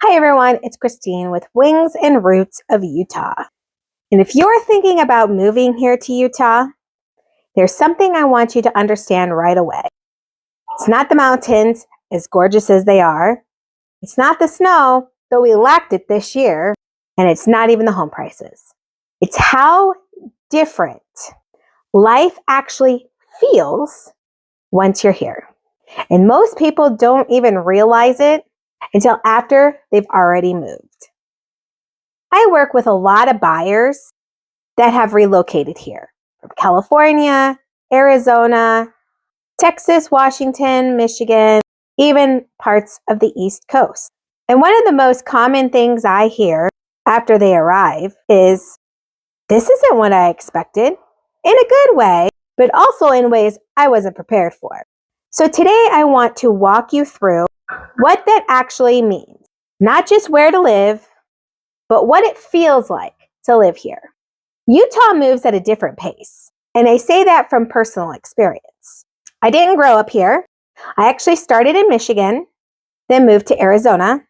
Hi everyone, it's Christine with Wings and Roots of Utah. And if you're thinking about moving here to Utah, there's something I want you to understand right away. It's not the mountains, as gorgeous as they are. It's not the snow, though we lacked it this year. And it's not even the home prices. It's how different life actually feels once you're here. And most people don't even realize it until after they've already moved. I work with a lot of buyers that have relocated here from California, Arizona, Texas, Washington, Michigan, even parts of the East Coast. And one of the most common things I hear after they arrive is, this isn't what I expected, in a good way, but also in ways I wasn't prepared for. So today I want to walk you through what that actually means. Not just where to live, but what it feels like to live here. Utah moves at a different pace, and I say that from personal experience. I didn't grow up here. I actually started in Michigan, then moved to Arizona,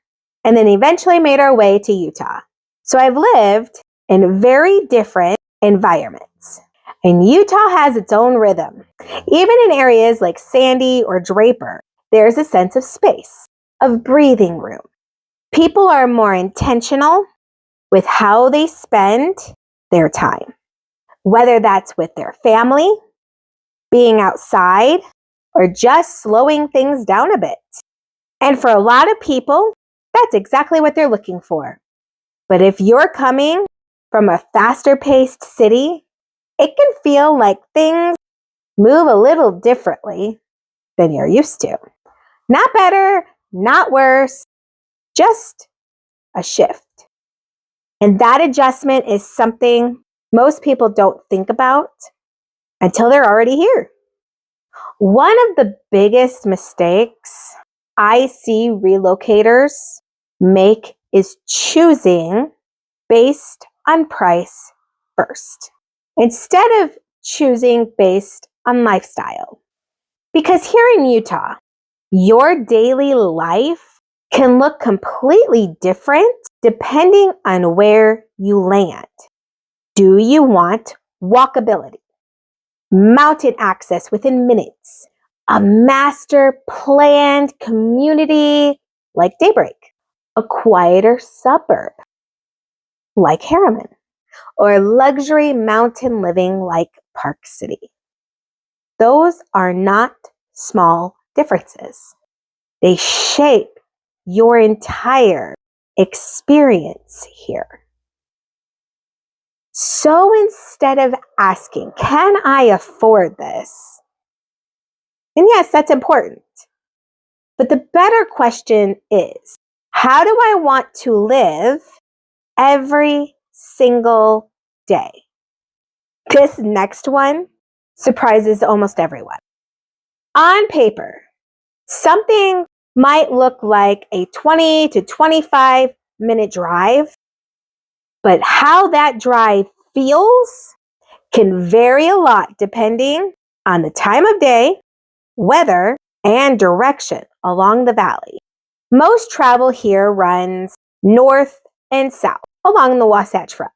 and then eventually made our way to Utah. So I've lived in very different environments. And Utah has its own rhythm. Even in areas like Sandy or Draper, there's a sense of space, of breathing room. People are more intentional with how they spend their time, whether that's with their family, being outside, or just slowing things down a bit. And for a lot of people, that's exactly what they're looking for. But if you're coming from a faster paced city, it can feel like things move a little differently than you're used to. Not better, not worse, just a shift. And that adjustment is something most people don't think about until they're already here. One of the biggest mistakes I see relocators make is choosing based on price first, instead of choosing based on lifestyle. Because here in Utah, your daily life can look completely different depending on where you land. Do you want walkability, mountain access within minutes, a master planned community like Daybreak, a quieter suburb like Harriman, or luxury mountain living like Park City? Those are not small differences. They shape your entire experience here. So instead of asking, can I afford this? And yes, that's important. But the better question is, how do I want to live every single day? This next one surprises almost everyone. On paper, something might look like a 20 to 25-minute drive, but how that drive feels can vary a lot depending on the time of day, weather, and direction along the valley. Most travel here runs north and south along the Wasatch Front.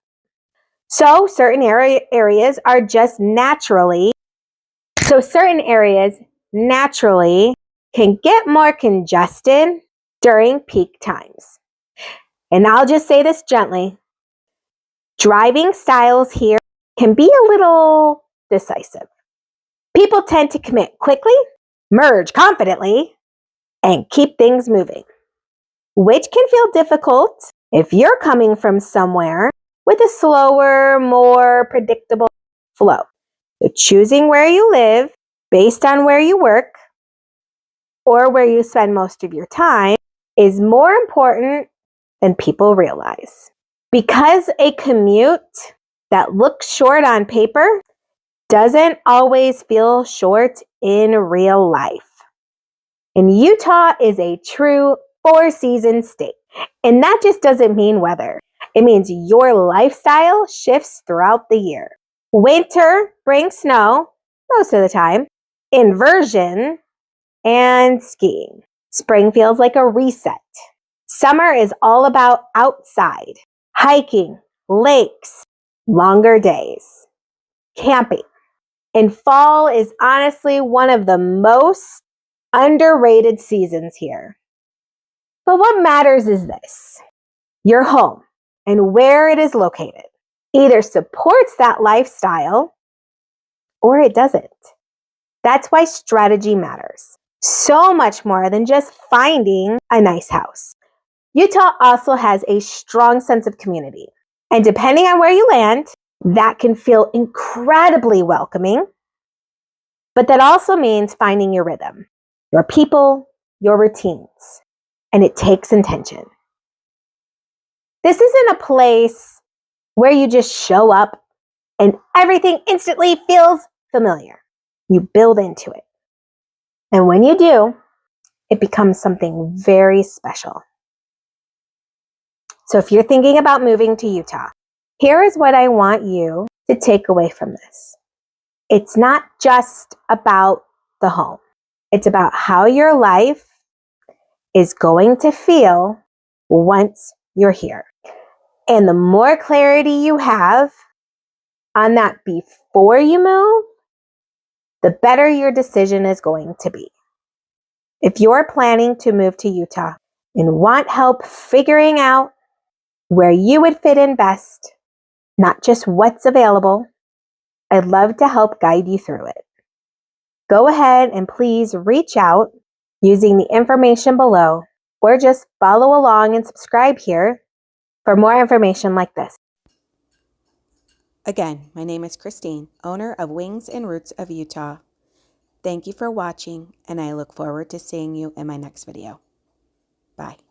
So certain areas naturally can get more congested during peak times. And I'll just say this gently, driving styles here can be a little decisive. People tend to commit quickly, merge confidently, and keep things moving, which can feel difficult if you're coming from somewhere with a slower, more predictable flow. So choosing where you live based on where you work or where you spend most of your time is more important than people realize. Because a commute that looks short on paper doesn't always feel short in real life. And Utah is a true 4-season state. And that just doesn't mean weather. It means your lifestyle shifts throughout the year. Winter brings snow, most of the time, inversion, and skiing. Spring feels like a reset. Summer is all about outside, hiking, lakes, longer days, camping. And fall is honestly one of the most underrated seasons here. But what matters is this: your home and where it is located either supports that lifestyle or it doesn't. That's why strategy matters so much more than just finding a nice house. Utah also has a strong sense of community. And depending on where you land, that can feel incredibly welcoming. But that also means finding your rhythm, your people, your routines. And it takes intention. This isn't a place where you just show up and everything instantly feels familiar. You build into it. And when you do, it becomes something very special. So if you're thinking about moving to Utah, here is what I want you to take away from this. It's not just about the home. It's about how your life is going to feel once you're here. And the more clarity you have on that before you move, the better your decision is going to be. If you're planning to move to Utah and want help figuring out where you would fit in best, not just what's available, I'd love to help guide you through it. Go ahead and please reach out using the information below, or just follow along and subscribe here for more information like this. Again, my name is Christine, owner of Wings and Roots of Utah. Thank you for watching, and I look forward to seeing you in my next video. Bye.